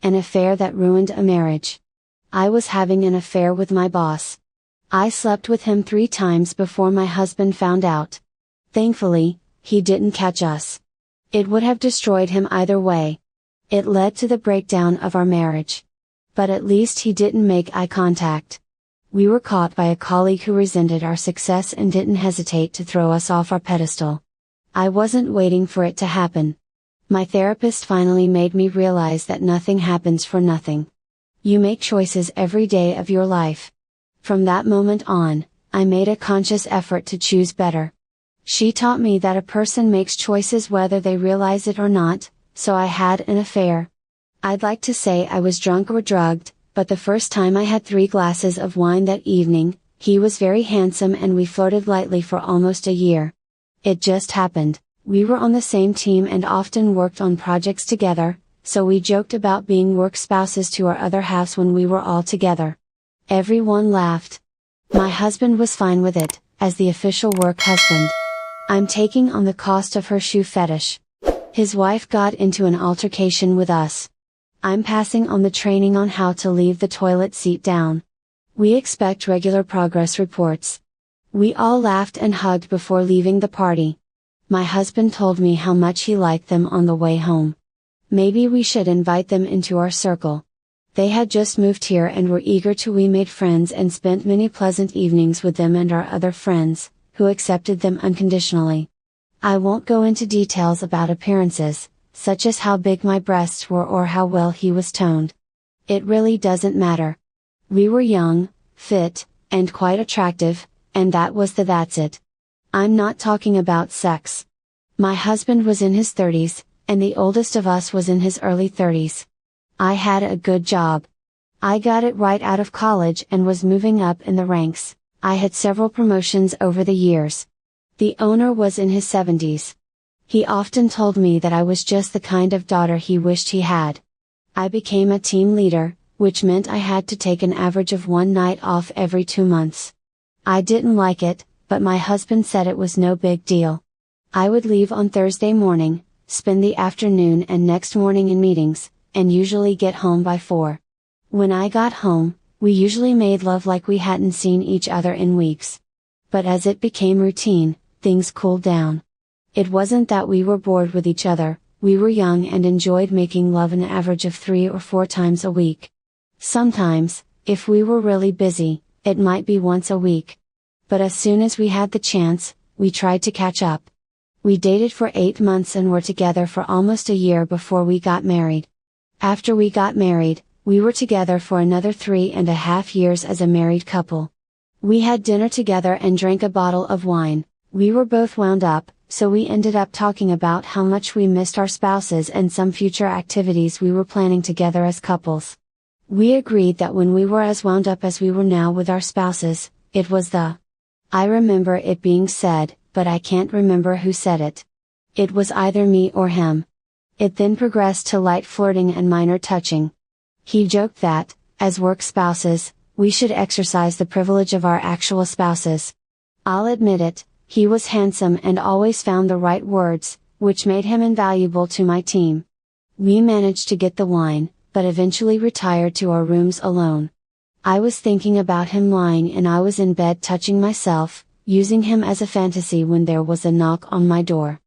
An affair that ruined a marriage. I was having an affair with my boss. I slept with him 3 times before my husband found out. Thankfully, he didn't catch us. It would have destroyed him either way. It led to the breakdown of our marriage. But at least he didn't make eye contact. We were caught by a colleague who resented our success and didn't hesitate to throw us off our pedestal. I wasn't waiting for it to happen. My therapist finally made me realize that nothing happens for nothing. You make choices every day of your life. From that moment on, I made a conscious effort to choose better. She taught me that a person makes choices whether they realize it or not, so I had an affair. I'd like to say I was drunk or drugged, but the first time I had 3 glasses of wine that evening, he was very handsome and we flirted lightly for almost a year. It just happened, we were on the same team and often worked on projects together, so we joked about being work spouses to our other halves when we were all together. Everyone laughed. My husband was fine with it, as the official work husband. I'm taking on the cost of her shoe fetish. His wife got into an altercation with us. I'm passing on the training on how to leave the toilet seat down. We expect regular progress reports. We all laughed and hugged before leaving the party. My husband told me how much he liked them on the way home. Maybe we should invite them into our circle. They had just moved here and were eager to. We made friends and spent many pleasant evenings with them and our other friends, who accepted them unconditionally. I won't go into details about appearances, such as how big my breasts were or how well he was toned. It really doesn't matter. We were young, fit, and quite attractive, and that's it. I'm not talking about sex. My husband was in his 30s, and the oldest of us was in his early 30s. I had a good job. I got it right out of college and was moving up in the ranks. I had several promotions over the years. The owner was in his 70s. He often told me that I was just the kind of daughter he wished he had. I became a team leader, which meant I had to take an average of 1 night off every 2 months. I didn't like it, but my husband said it was no big deal. I would leave on Thursday morning, spend the afternoon and next morning in meetings, and usually get home by 4. When I got home, we usually made love like we hadn't seen each other in weeks. But as it became routine, things cooled down. It wasn't that we were bored with each other, we were young and enjoyed making love an average of 3 or 4 times a week. Sometimes, if we were really busy, it might be once a week. But as soon as we had the chance, we tried to catch up. We dated for 8 months and were together for almost a year before we got married. After we got married, we were together for another 3.5 years as a married couple. We had dinner together and drank a bottle of wine. We were both wound up, so we ended up talking about how much we missed our spouses and some future activities we were planning together as couples. We agreed that when we were as wound up as we were now with our spouses, it was I remember it being said, but I can't remember who said it. It was either me or him. It then progressed to light flirting and minor touching. He joked that, as work spouses, we should exercise the privilege of our actual spouses. I'll admit it, he was handsome and always found the right words, which made him invaluable to my team. We managed to get the wine, but eventually retired to our rooms alone. I was thinking about him lying and I was in bed touching myself, using him as a fantasy when there was a knock on my door.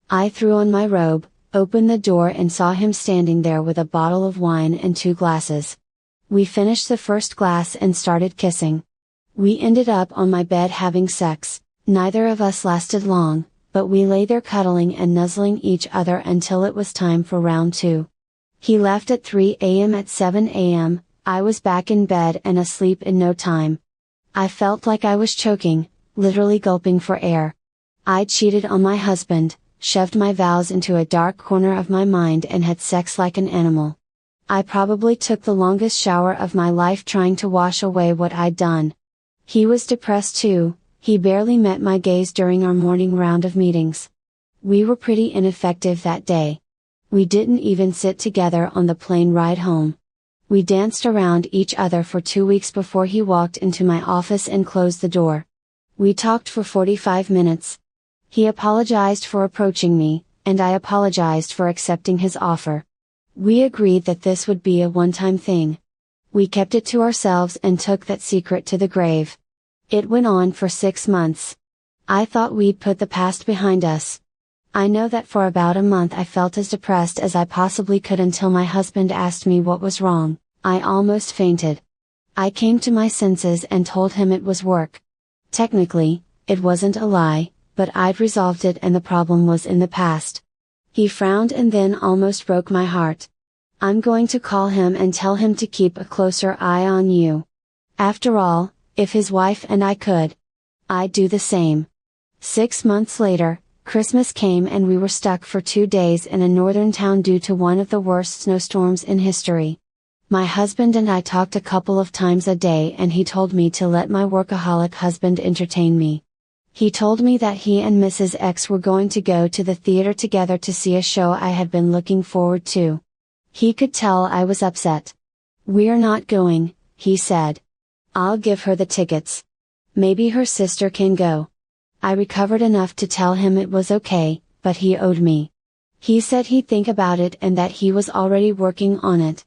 I threw on my robe, opened the door and saw him standing there with a bottle of wine and 2 glasses. We finished the first glass and started kissing. We ended up on my bed having sex. Neither of us lasted long, but we lay there cuddling and nuzzling each other until it was time for round 2. He left at 3 a.m. At 7 a.m., I was back in bed and asleep in no time. I felt like I was choking, literally gulping for air. I cheated on my husband, shoved my vows into a dark corner of my mind and had sex like an animal. I probably took the longest shower of my life trying to wash away what I'd done. He was depressed too. He barely met my gaze during our morning round of meetings. We were pretty ineffective that day. We didn't even sit together on the plane ride home. We danced around each other for 2 weeks before he walked into my office and closed the door. We talked for 45 minutes. He apologized for approaching me, and I apologized for accepting his offer. We agreed that this would be a one-time thing. We kept it to ourselves and took that secret to the grave. It went on for 6 months. I thought we'd put the past behind us. I know that for about a month I felt as depressed as I possibly could until my husband asked me what was wrong. I almost fainted. I came to my senses and told him it was work. Technically, it wasn't a lie, but I'd resolved it and the problem was in the past. He frowned and then almost broke my heart. I'm going to call him and tell him to keep a closer eye on you. After all, if his wife and I could, I'd do the same. 6 months later, Christmas came and we were stuck for 2 days in a northern town due to one of the worst snowstorms in history. My husband and I talked a couple of times a day and he told me to let my workaholic husband entertain me. He told me that he and Mrs. X were going to go to the theater together to see a show I had been looking forward to. He could tell I was upset. "We're not going," he said. "I'll give her the tickets. Maybe her sister can go." I recovered enough to tell him it was okay, but he owed me. He said he'd think about it and that he was already working on it.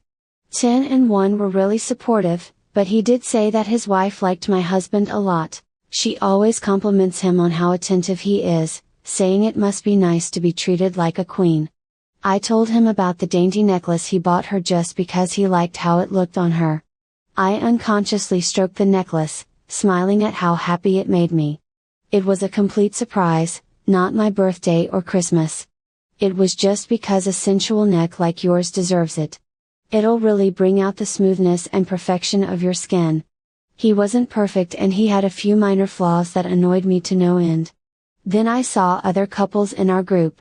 10 and 1 were really supportive, but he did say that his wife liked my husband a lot. She always compliments him on how attentive he is, saying it must be nice to be treated like a queen. I told him about the dainty necklace he bought her just because he liked how it looked on her. I unconsciously stroked the necklace, smiling at how happy it made me. It was a complete surprise, not my birthday or Christmas. It was just because a sensual neck like yours deserves it. It'll really bring out the smoothness and perfection of your skin. He wasn't perfect and he had a few minor flaws that annoyed me to no end. Then I saw other couples in our group.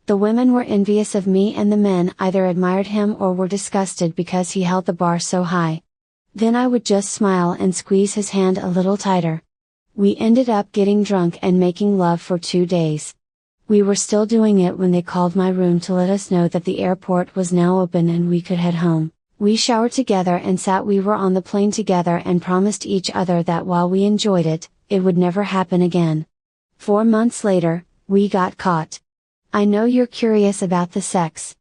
The women were envious of me and the men either admired him or were disgusted because he held the bar so high. Then I would just smile and squeeze his hand a little tighter. We ended up getting drunk and making love for 2 days. We were still doing it when they called my room to let us know that the airport was now open and we could head home. We showered together and we were on the plane together and promised each other that while we enjoyed it, it would never happen again. 4 months later, we got caught. I know you're curious about the sex.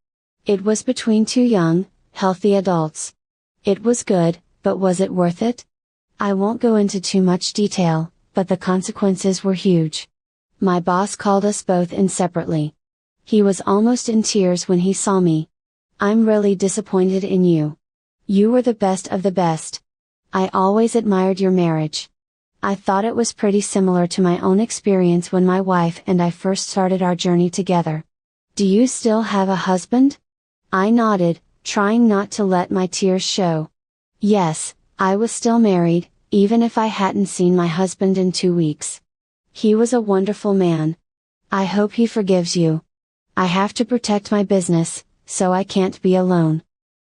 It was between 2 young, healthy adults. It was good, but was it worth it? I won't go into too much detail, but the consequences were huge. My boss called us both in separately. He was almost in tears when he saw me. "I'm really disappointed in you. You were the best of the best. I always admired your marriage." I thought it was pretty similar to my own experience when my wife and I first started our journey together. "Do you still have a husband?" I nodded, trying not to let my tears show. Yes, I was still married, even if I hadn't seen my husband in 2 weeks. He was a wonderful man. I hope he forgives you. I have to protect my business, so I can't be alone.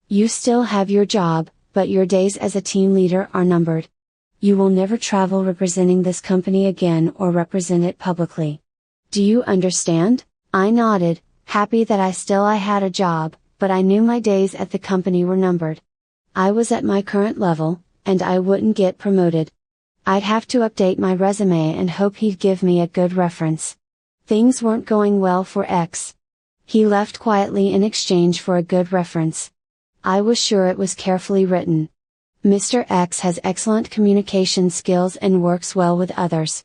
You still have your job, but your days as a team leader are numbered. You will never travel representing this company again or represent it publicly. Do you understand? I nodded, happy that I had a job, but I knew my days at the company were numbered. I was at my current level, and I wouldn't get promoted. I'd have to update my resume and hope he'd give me a good reference. Things weren't going well for X. He left quietly in exchange for a good reference. I was sure it was carefully written. Mr. X has excellent communication skills and works well with others.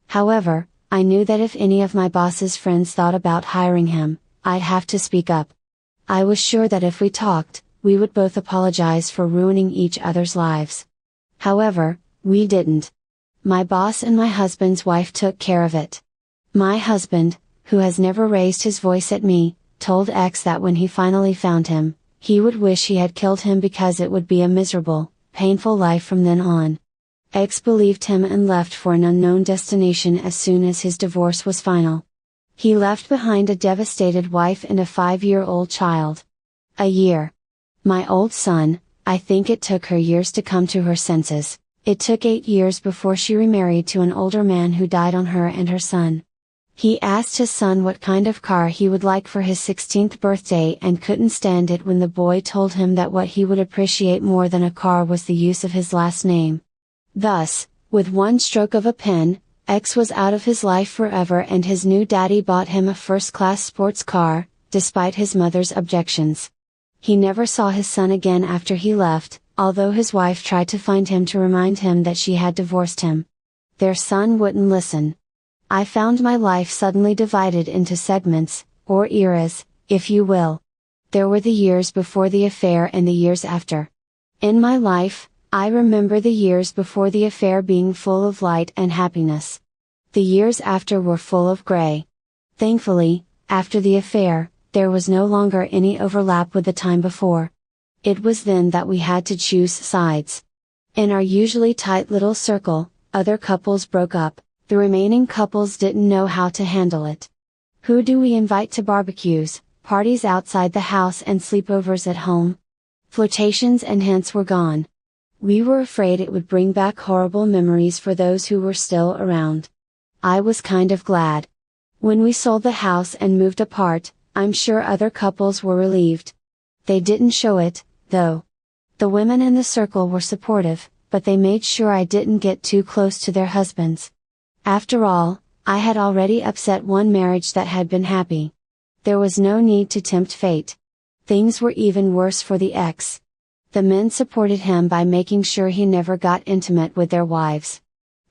However, I knew that if any of my boss's friends thought about hiring him, I'd have to speak up. I was sure that if we talked, we would both apologize for ruining each other's lives. However, we didn't. My boss and my husband's wife took care of it. My husband, who has never raised his voice at me, told X that when he finally found him, he would wish he had killed him because it would be a miserable, painful life from then on. X believed him and left for an unknown destination as soon as his divorce was final. He left behind a devastated wife and a 5-year-old child. A year. My old son, I think it took her years to come to her senses. It took 8 years before she remarried to an older man who died on her and her son. He asked his son what kind of car he would like for his 16th birthday and couldn't stand it when the boy told him that what he would appreciate more than a car was the use of his last name. Thus, with one stroke of a pen, X was out of his life forever and his new daddy bought him a first-class sports car, despite his mother's objections. He never saw his son again after he left, although his wife tried to find him to remind him that she had divorced him. Their son wouldn't listen. I found my life suddenly divided into segments, or eras, if you will. There were the years before the affair and the years after. In my life, I remember the years before the affair being full of light and happiness. The years after were full of gray. Thankfully, after the affair, there was no longer any overlap with the time before. It was then that we had to choose sides. In our usually tight little circle, other couples broke up, the remaining couples didn't know how to handle it. Who do we invite to barbecues, parties outside the house and sleepovers at home? Flirtations and hints were gone. We were afraid it would bring back horrible memories for those who were still around. I was kind of glad. When we sold the house and moved apart, I'm sure other couples were relieved. They didn't show it, though. The women in the circle were supportive, but they made sure I didn't get too close to their husbands. After all, I had already upset one marriage that had been happy. There was no need to tempt fate. Things were even worse for the ex. The men supported him by making sure he never got intimate with their wives.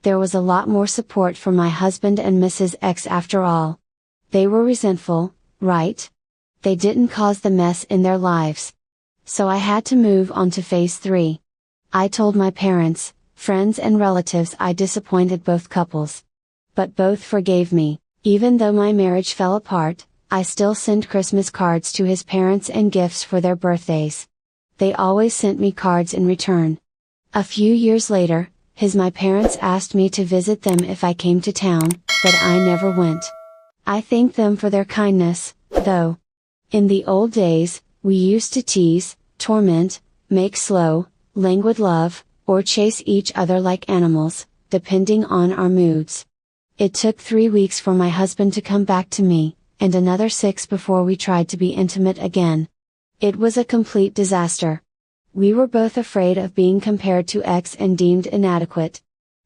There was a lot more support for my husband and Mrs. X after all. They were resentful, right? They didn't cause the mess in their lives. So I had to move on to phase 3. I told my parents, friends and relatives I disappointed both couples. But both forgave me. Even though my marriage fell apart, I still sent Christmas cards to his parents and gifts for their birthdays. They always sent me cards in return. A few years later, my parents asked me to visit them if I came to town, but I never went. I thanked them for their kindness, though. In the old days, we used to tease, torment, make slow, languid love, or chase each other like animals, depending on our moods. It took 3 weeks for my husband to come back to me, and another 6 before we tried to be intimate again. It was a complete disaster. We were both afraid of being compared to X and deemed inadequate.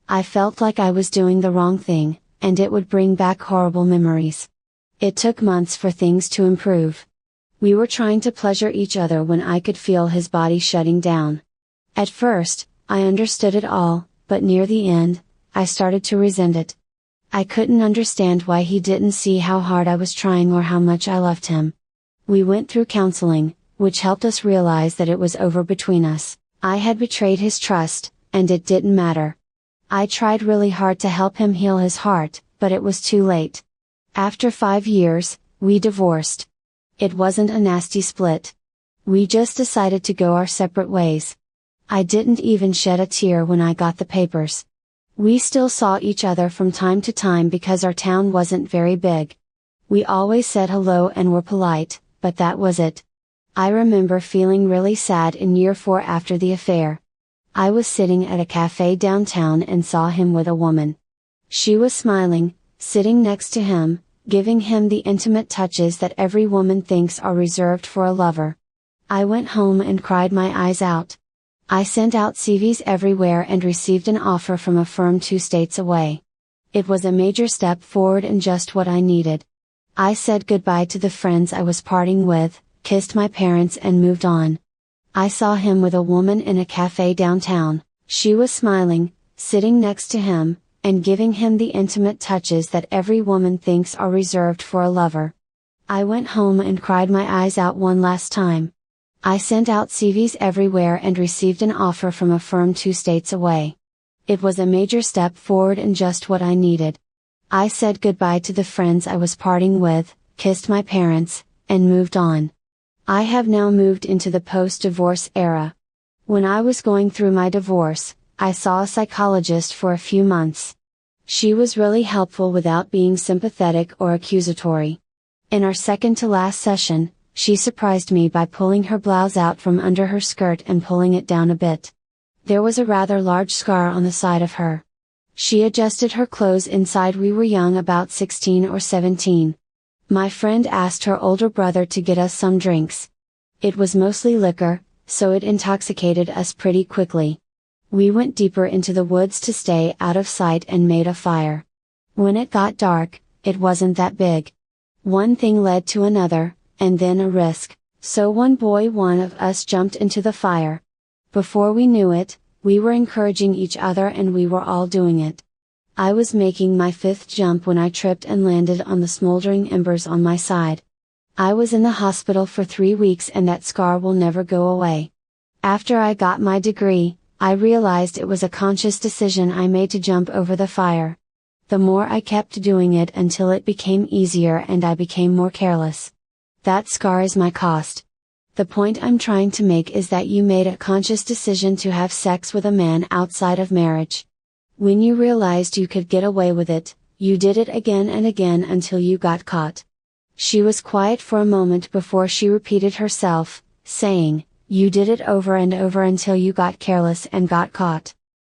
I felt like I was doing the wrong thing, and it would bring back horrible memories. It took months for things to improve. We were trying to pleasure each other when I could feel his body shutting down. At first, I understood it all, but near the end, I started to resent it. I couldn't understand why he didn't see how hard I was trying or how much I loved him. We went through counseling, which helped us realize that it was over between us. I had betrayed his trust, and it didn't matter. I tried really hard to help him heal his heart, but it was too late. After 5 years, we divorced. It wasn't a nasty split. We just decided to go our separate ways. I didn't even shed a tear when I got the papers. We still saw each other from time to time because our town wasn't very big. We always said hello and were polite, but that was it. I remember feeling really sad in year 4 after the affair. I was sitting at a cafe downtown and saw him with a woman. She was smiling, sitting next to him, giving him the intimate touches that every woman thinks are reserved for a lover. I went home and cried my eyes out. I sent out CVs everywhere and received an offer from a firm 2 states away. It was a major step forward and just what I needed. I said goodbye to the friends I was parting with, kissed my parents and moved on. I saw him with a woman in a cafe downtown. She was smiling, sitting next to him, and giving him the intimate touches that every woman thinks are reserved for a lover. I went home and cried my eyes out one last time. I sent out CVs everywhere and received an offer from a firm 2 states away. It was a major step forward and just what I needed. I said goodbye to the friends I was parting with, kissed my parents, and moved on. I have now moved into the post-divorce era. When I was going through my divorce, I saw a psychologist for a few months. She was really helpful without being sympathetic or accusatory. In our second to last session, she surprised me by pulling her blouse out from under her skirt and pulling it down a bit. There was a rather large scar on the side of her. She adjusted her clothes inside. We were young, about 16 or 17. My friend asked her older brother to get us some drinks. It was mostly liquor, so it intoxicated us pretty quickly. We went deeper into the woods to stay out of sight and made a fire. When it got dark, it wasn't that big. One thing led to another, and then a risk, So one of us jumped into the fire. Before we knew it, we were encouraging each other and we were all doing it. I was making my fifth jump when I tripped and landed on the smoldering embers on my side. I was in the hospital for 3 weeks and that scar will never go away. After I got my degree, I realized it was a conscious decision I made to jump over the fire. The more I kept doing it until it became easier and I became more careless. That scar is my cost. The point I'm trying to make is that you made a conscious decision to have sex with a man outside of marriage. When you realized you could get away with it, you did it again and again until you got caught. She was quiet for a moment before she repeated herself, saying, "You did it over and over until you got careless and got caught."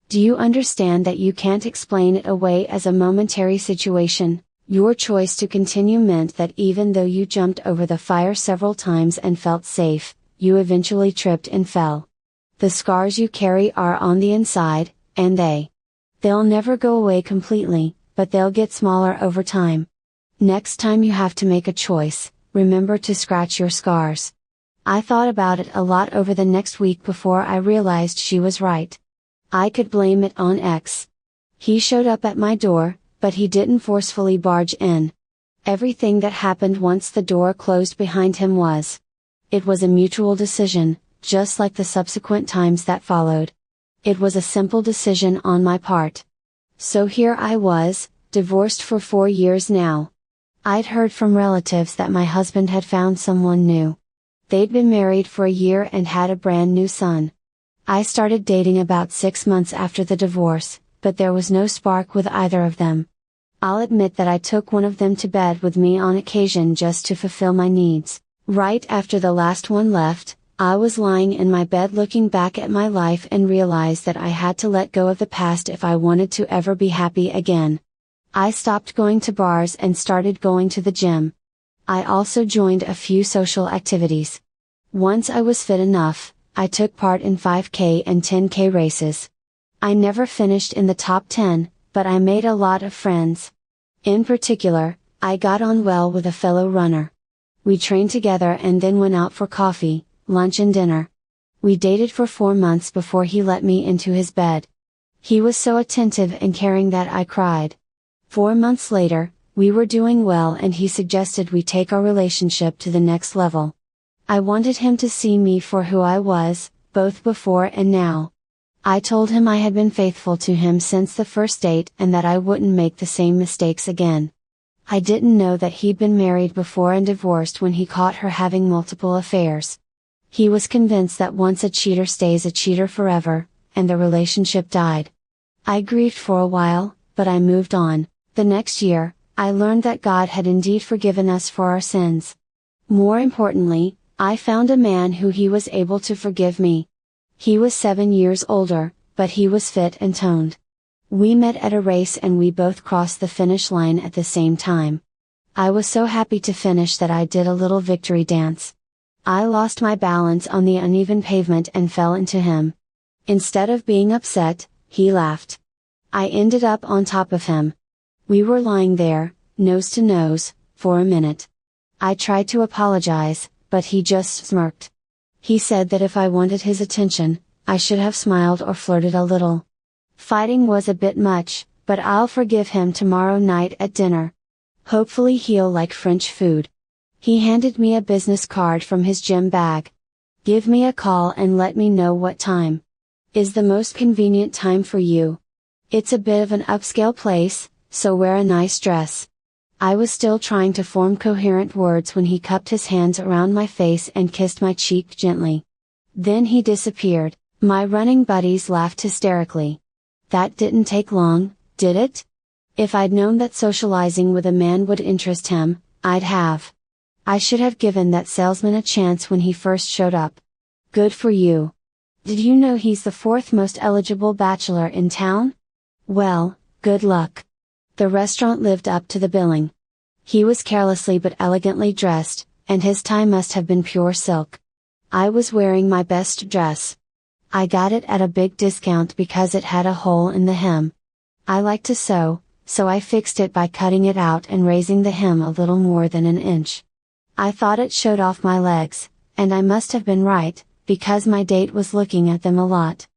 Do you understand that you can't explain it away as a momentary situation? Your choice to continue meant that even though you jumped over the fire several times and felt safe, you eventually tripped and fell. The scars you carry are on the inside, and they'll never go away completely, but they'll get smaller over time. Next time you have to make a choice, remember to scratch your scars. I thought about it a lot over the next week before I realized she was right. I could blame it on X. He showed up at my door, but he didn't forcefully barge in. Everything that happened once the door closed behind him was. It was a mutual decision, just like the subsequent times that followed. It was a simple decision on my part. So here I was, divorced for 4 years now. I'd heard from relatives that my husband had found someone new. They'd been married for a year and had a brand new son. I started dating about 6 months after the divorce, but there was no spark with either of them. I'll admit that I took one of them to bed with me on occasion just to fulfill my needs. Right after the last one left, I was lying in my bed looking back at my life and realized that I had to let go of the past if I wanted to ever be happy again. I stopped going to bars and started going to the gym. I also joined a few social activities. Once I was fit enough, I took part in 5K and 10K races. I never finished in the top 10, but I made a lot of friends. In particular, I got on well with a fellow runner. We trained together and then went out for coffee, lunch and dinner. We dated for 4 months before he let me into his bed. He was so attentive and caring that I cried. 4 months later, we were doing well and he suggested we take our relationship to the next level. I wanted him to see me for who I was, both before and now. I told him I had been faithful to him since the first date and that I wouldn't make the same mistakes again. I didn't know that he'd been married before and divorced when he caught her having multiple affairs. He was convinced that once a cheater stays a cheater forever, and the relationship died. I grieved for a while, but I moved on. The next year, I learned that God had indeed forgiven us for our sins. More importantly, I found a man who he was able to forgive me. He was 7 years older, but he was fit and toned. We met at a race and we both crossed the finish line at the same time. I was so happy to finish that I did a little victory dance. I lost my balance on the uneven pavement and fell into him. Instead of being upset, he laughed. I ended up on top of him. We were lying there, nose to nose, for a minute. I tried to apologize, but he just smirked. He said that if I wanted his attention, I should have smiled or flirted a little. Fighting was a bit much, but I'll forgive him tomorrow night at dinner. Hopefully he'll like French food. He handed me a business card from his gym bag. Give me a call and let me know what time is the most convenient time for you. It's a bit of an upscale place, so wear a nice dress. I was still trying to form coherent words when he cupped his hands around my face and kissed my cheek gently. Then he disappeared. My running buddies laughed hysterically. That didn't take long, did it? If I'd known that socializing with a man would interest him, I'd have. I should have given that salesman a chance when he first showed up. Good for you. Did you know he's the 4th most eligible bachelor in town? Well, good luck. The restaurant lived up to the billing. He was carelessly but elegantly dressed, and his tie must have been pure silk. I was wearing my best dress. I got it at a big discount because it had a hole in the hem. I like to sew, so I fixed it by cutting it out and raising the hem a little more than an inch. I thought it showed off my legs, And I must have been right, because my date was looking at them a lot.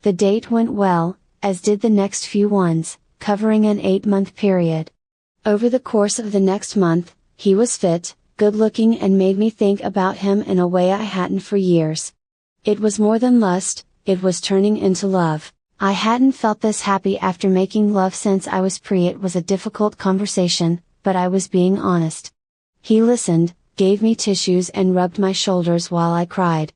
The date went well, as did the next few ones, covering an 8-month period. Over the course of the next month, he was fit, good looking, and made me think about him in a way I hadn't for years. It was more than lust, it was turning into love. I hadn't felt this happy after making love since I was pre. It was a difficult conversation, but I was being honest. He listened, gave me tissues and rubbed my shoulders while I cried.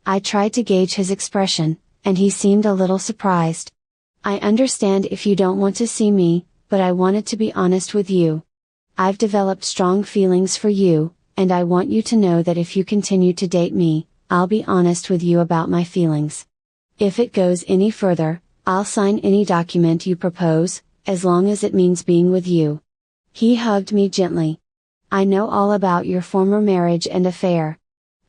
I tried to gauge his expression, and he seemed a little surprised. I understand if you don't want to see me, but I wanted to be honest with you. I've developed strong feelings for you, and I want you to know that if you continue to date me, I'll be honest with you about my feelings. If it goes any further, I'll sign any document you propose, as long as it means being with you. He hugged me gently. I know all about your former marriage and affair.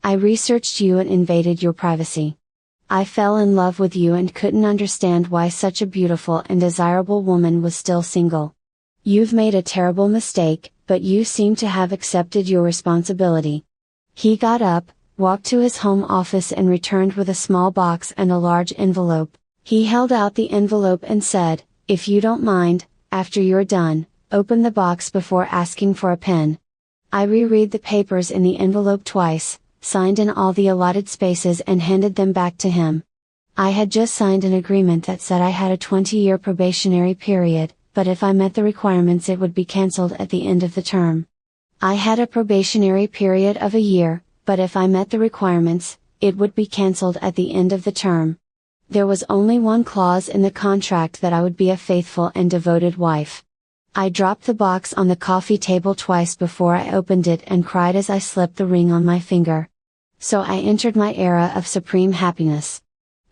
I researched you and invaded your privacy. I fell in love with you and couldn't understand why such a beautiful and desirable woman was still single. You've made a terrible mistake, but you seem to have accepted your responsibility. He got up, walked to his home office and returned with a small box and a large envelope. He held out the envelope and said, "If you don't mind, after you're done, open the box before asking for a pen." I reread the papers in the envelope twice, signed in all the allotted spaces and handed them back to him. I had just signed an agreement that said I had a 20-year probationary period, but if I met the requirements it would be cancelled at the end of the term. I had a probationary period of a year, but if I met the requirements, it would be cancelled at the end of the term. There was only one clause in the contract that I would be a faithful and devoted wife. I dropped the box on the coffee table twice before I opened it and cried as I slipped the ring on my finger. So I entered my era of supreme happiness.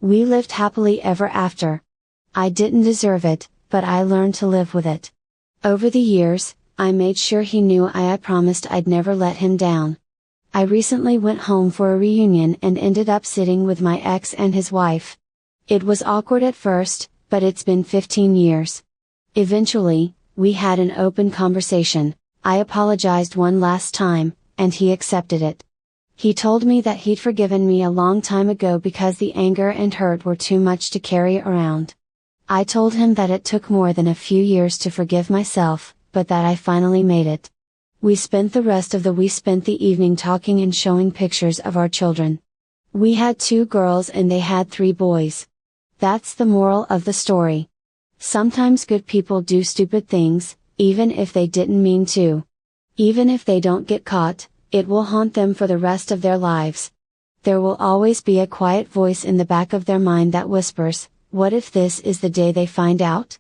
We lived happily ever after. I didn't deserve it, but I learned to live with it. Over the years, I made sure he knew I promised I'd never let him down. I recently went home for a reunion and ended up sitting with my ex and his wife. It was awkward at first, but it's been 15 years. Eventually, we had an open conversation. I apologized one last time, and he accepted it. He told me that he'd forgiven me a long time ago because the anger and hurt were too much to carry around. I told him that it took more than a few years to forgive myself, but that I finally made it. We spent the evening talking and showing pictures of our children. We had 2 girls and they had 3 boys. That's the moral of the story. Sometimes good people do stupid things, even if they didn't mean to. Even if they don't get caught, it will haunt them for the rest of their lives. There will always be a quiet voice in the back of their mind that whispers, "What if this is the day they find out?"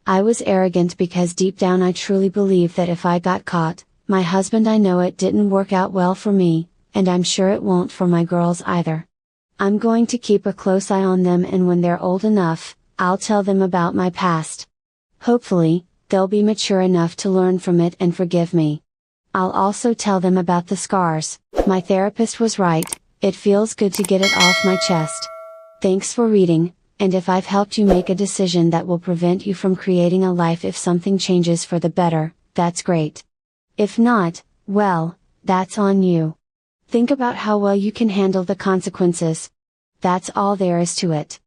I was arrogant because deep down I truly believe that if I got caught, my husband, I know it didn't work out well for me, and I'm sure it won't for my girls either. I'm going to keep a close eye on them, and when they're old enough, I'll tell them about my past. Hopefully, they'll be mature enough to learn from it and forgive me. I'll also tell them about the scars. My therapist was right, it feels good to get it off my chest. Thanks for reading, and if I've helped you make a decision that will prevent you from creating a life if something changes for the better, that's great. If not, well, that's on you. Think about how well you can handle the consequences. That's all there is to it.